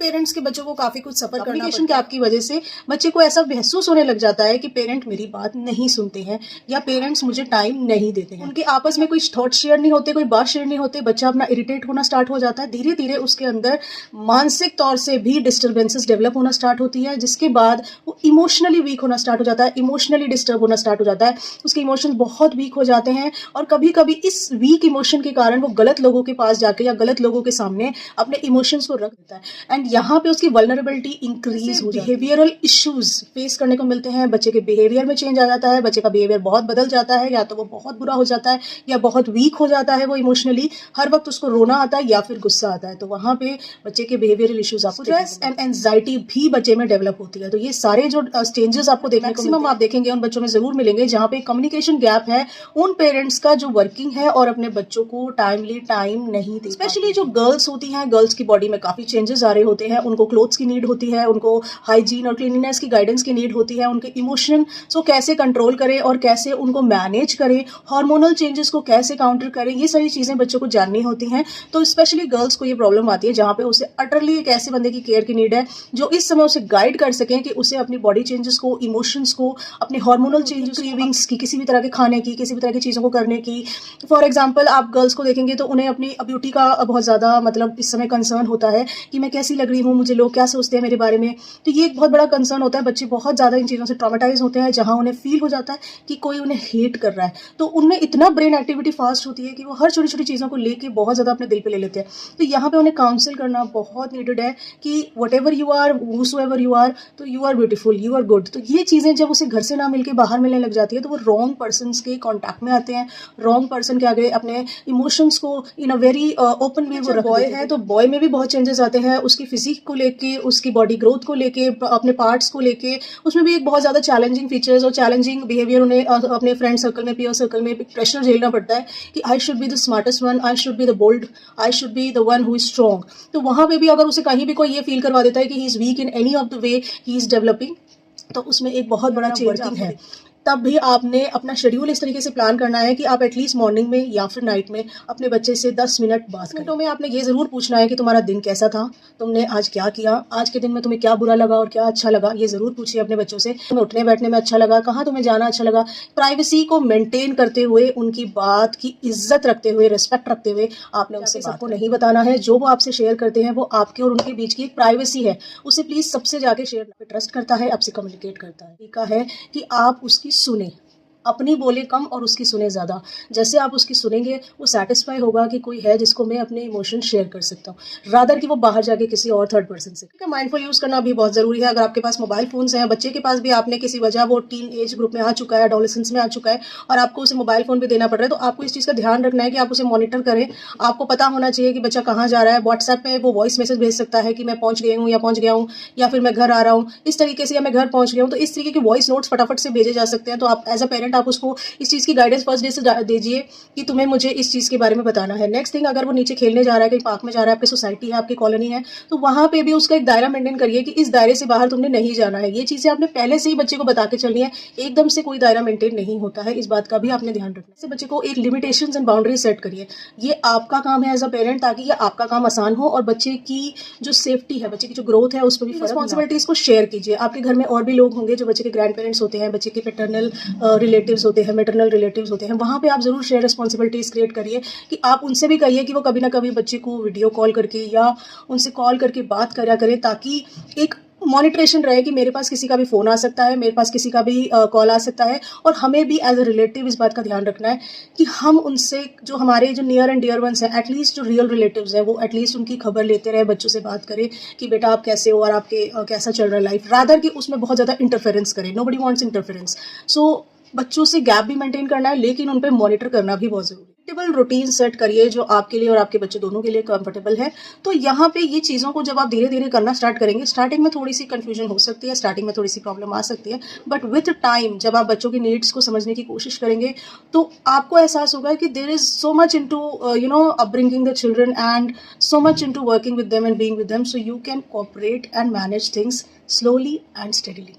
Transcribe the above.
Parents के बच्चों को काफी कुछ सफर करना पड़ता है। गैप की वजह से बच्चे को ऐसा महसूस होने लग जाता है कि पेरेंट मेरी बात नहीं सुनते हैं या पेरेंट्स मुझे टाइम नहीं देते हैं। उनके आपस में कोई थॉट शेयर नहीं होते, कोई बात शेयर नहीं होते, बच्चा अपना इरिटेट होना स्टार्ट हो जाता है। धीरे धीरे उसके अंदर मानसिक तौर से भी डिस्टर्बेंसेस डेवलप होना स्टार्ट होती है, जिसके बाद वो इमोशनली वीक होना स्टार्ट हो जाता है, इमोशनली डिस्टर्ब होना स्टार्ट हो जाता है, उसके इमोशंस बहुत वीक हो जाते हैं और कभी कभी इस वीक इमोशन के कारण वो गलत लोगों के पास जाके या गलत लोगों के सामने अपने इमोशंस को रख देता है एंड यहाँ पे उसकी वल्नरेबिलिटी इंक्रीज हो जाती है। बिहेवियरल इश्यूज फेस करने को मिलते हैं, बच्चे के बिहेवियर में चेंज आ जाता है, बच्चे का बिहेवियर बहुत बदल जाता है, या तो वो बहुत बुरा हो जाता है या बहुत वीक हो जाता है, वो इमोशनली हर वक्त उसको रोना आता है या फिर गुस्सा आता है। तो वहाँ पे बच्चे के बिहेवियरल इश्यूज आपको स्ट्रेस एंड एंजाइटी भी बच्चे में डेवलप होती है। तो ये सारे जो स्टेजेस आपको देखने को मैक्सिमम आप देखेंगे उन बच्चों में जरूर मिलेंगे जहाँ पे कम्युनिकेशन गैप है उन पेरेंट्स का जो वर्किंग है और अपने बच्चों को टाइमली टाइम नहीं दे। स्पेशली जो गर्ल्स होती हैं, गर्ल्स की बॉडी में काफी चेंजेस आ रहे होते हैं, उनको क्लोथ्स की नीड होती है, उनको हाइजीन और क्लीनिनेस की गाइडेंस की नीड होती है, उनके इमोशन को कैसे कंट्रोल करें और कैसे उनको मैनेज करें, हार्मोनल चेंजेस को कैसे काउंटर करें, ये सारी चीजें बच्चों को जाननी होती हैं। तो स्पेशली गर्ल्स को ये प्रॉब्लम आती है जहाँ पे उसे अटरली एक ऐसे बंदे की केयर की नीड है जो इस समय उसे गाइड कर सकें कि उसे अपनी बॉडी चेंजेस को, इमोशंस को, अपने हार्मोनल चेंजेस, क्रेविंग्स की, किसी भी तरह के खाने की, किसी भी तरह की चीजों को करने की। फॉर एग्जाम्पल आप गर्ल्स को देखेंगे तो उन्हें अपनी ब्यूटी का बहुत ज्यादा मतलब इस समय कंसर्न होता है कि मैं कैसी लग रही हूँ, मुझे लोग क्या सोचते हैं मेरे बारे में। तो ये एक बहुत बड़ा कंसर्न होता है। बच्चे बहुत ज्यादा इन चीजों से ट्रॉमेटाइज होते हैं जहां उन्हें फील हो जाता है कि कोई उन्हें हेट कर रहा है। तो उनमें इतना ब्रेन एक्टिविटी फास्ट होती है कि वो हर छोटी छोटी चीजों को लेके बहुत ज्यादा अपने दिल पे ले लेते हैं। तो यहाँ पे उन्हें काउंसिल करना बहुत नीडेड है कि whatever you are, whosoever you are, तो you are beautiful, you are good. तो ये चीजें जब उसे घर से ना मिलके बाहर मिलने लग जाती है तो वो रॉन्ग पर्सन के कॉन्टैक्ट में आते हैं, रॉन्ग पर्सन के आगे अपने इमोशंस को इन अ वेरी ओपन वे वो रख बॉय है तो बॉय में भी बहुत चेंजेस आते हैं, उसकी फिजिक को लेके, उसकी बॉडी ग्रोथ को लेके, अपने पार्ट्स को लेके। उसमें भी एक बहुत ज्यादा चैलेंजिंग फीचर्स और चैलेंजिंग बिहेवियर उन्हें अपने फ्रेंड सर्कल में, पीयर सर्कल में प्रेशर झेलना पड़ता है कि I should be the smartest one, I should be the bold, I should be the one who is strong. तो वहां पे भी अगर उसे कहीं भी कोई ये फील करवा देता है कि he is weak in any of the way he is developing, तो उसमें एक बहुत बड़ा चेंजिंग है। तब भी आपने अपना शेड्यूल इस तरीके से प्लान करना है कि आप एटलीस्ट मॉर्निंग में या फिर नाइट में अपने बच्चे से 10 मिनट बात करें। मिनटों में आपने ये जरूर पूछना है कि तुम्हारा दिन कैसा था, तुमने आज क्या किया, आज के दिन में तुम्हें क्या बुरा लगा और क्या अच्छा लगा, ये जरूर पूछिए अपने बच्चों से। तुम्हें उठने बैठने में अच्छा लगा, कहाँ तुम्हें जाना अच्छा लगा। प्राइवेसी को मेंटेन करते हुए, उनकी बात की इज्जत रखते हुए, रिस्पेक्ट रखते हुए आपने उनसे सबको नहीं बताना है। जो वो आपसे शेयर करते हैं वो आपके और उनके बीच की एक प्राइवेसी है, उसे प्लीज सबसे जाके शेयर। ट्रस्ट करता है, आपसे कम्युनिकेट करता है। तरीका है कि आप उसकी सुने, अपनी बोले कम और उसकी सुने ज़्यादा। जैसे आप उसकी सुनेंगे वो सेटिस्फाई होगा कि कोई है जिसको मैं अपने इमोशन शेयर कर सकता हूँ, रादर कि वो बाहर जाके किसी और थर्ड पर्सन से। माइंडफुल यूज़ करना भी बहुत ज़रूरी है। अगर आपके पास मोबाइल फ़ोन्स हैं, बच्चे के पास भी आपने किसी वजह, वो टीन एज ग्रुप में आ चुका है, एडोलेसेंस में आ चुका है और आपको उसे मोबाइल फ़ोन भी देना पड़ रहा है, तो आपको इस चीज़ का ध्यान रखना है कि आप उसे मॉनिटर करें। आपको पता होना चाहिए कि बच्चा कहाँ जा रहा है। व्हाट्सएप पे वो वॉइस मैसेज भेज सकता है कि मैं पहुँच गई हूँ या पहुँच गया हूँ, या फिर मैं घर आ रहा हूँ, इस तरीके से, या मैं घर पहुँच गया हूँ। तो इस तरीके के वॉइस नोट्स फटाफट से भेजे जा सकते हैं। तो आप एज अ पेरेंट आप उसको इस चीज़ की गाइडेंस फर्स्ट डे से दीजिए कि तुम्हें मुझे इस चीज़ के बारे में बताना है। नेक्स्ट थिंग, अगर वो नीचे खेलने जा रहा है, कहीं पार्क में जा रहा है, आपकी सोसाइटी है, आपकी कॉलोनी है, तो वहाँ पे भी उसका एक दायरा मेंटेन करिए कि इस दायरे से बाहर तुमने नहीं जाना है। ये चीज़ें आपने पहले से ही बच्चे को बता के चलनी है। एकदम से कोई दायरा मेंटेन नहीं होता है, इस बात का भी आपने ध्यान रखना है। इससे बच्चे को एक लिमिटेशंस एंड बाउंड्री सेट करिए। ये आपका काम है एज अ पेरेंट, ताकि ये आपका काम आसान हो और बच्चे की जो सेफ्टी है, बच्चे की जो ग्रोथ है, उस पर भी रिस्पॉन्सिबिलिटीज को शेयर कीजिए। आपके घर में और भी लोग होंगे जो बच्चे के ग्रैंड पेरेंट्स होते हैं, बच्चे के पैटर्नल रिलेटिव्स होते हैं, मैटरनल रिलेटिव्स होते हैं, वहाँ पे आप जरूर शेयर रिस्पॉन्सिबिलिटीज क्रिएट करिए कि आप उनसे भी कहिए कि वो कभी ना कभी बच्चे को वीडियो कॉल करके या उनसे कॉल करके बात करा करें, ताकि एक मॉनिटरेशन रहे कि मेरे पास किसी का भी फ़ोन आ सकता है, मेरे पास किसी का भी कॉल आ सकता है। और हमें भी एज अ रिलेटिव इस बात का ध्यान रखना है कि हम उनसे, जो हमारे जो नियर एंड डियर वंस हैं, एटलीस्ट जो रियल रिलेटिव्स हैं, वो एटलीस्ट उनकी खबर लेते रहे, बच्चों से बात करें कि बेटा आप कैसे हो और आपके कैसा चल रहा है लाइफ, रादर कि उसमें बहुत ज़्यादा इंटरफेरेंस करें। Nobody wants interference. सो बच्चों से गैप भी मेंटेन करना है, लेकिन उन पर मॉनिटर करना भी बहुत जरूरी है। टेबल रूटीन सेट करिए जो आपके लिए और आपके बच्चे दोनों के लिए कंफर्टेबल है। तो यहाँ पे ये चीज़ों को जब आप धीरे धीरे करना स्टार्ट करेंगे, स्टार्टिंग में थोड़ी सी कंफ्यूजन हो सकती है, स्टार्टिंग में थोड़ी सी प्रॉब्लम आ सकती है, बट विथ टाइम जब आप बच्चों की नीड्स को समझने की कोशिश करेंगे तो आपको एहसास होगा कि there is so much into upbringing the children and so much into working with them and being with them, so you can cooperate and manage things slowly and steadily.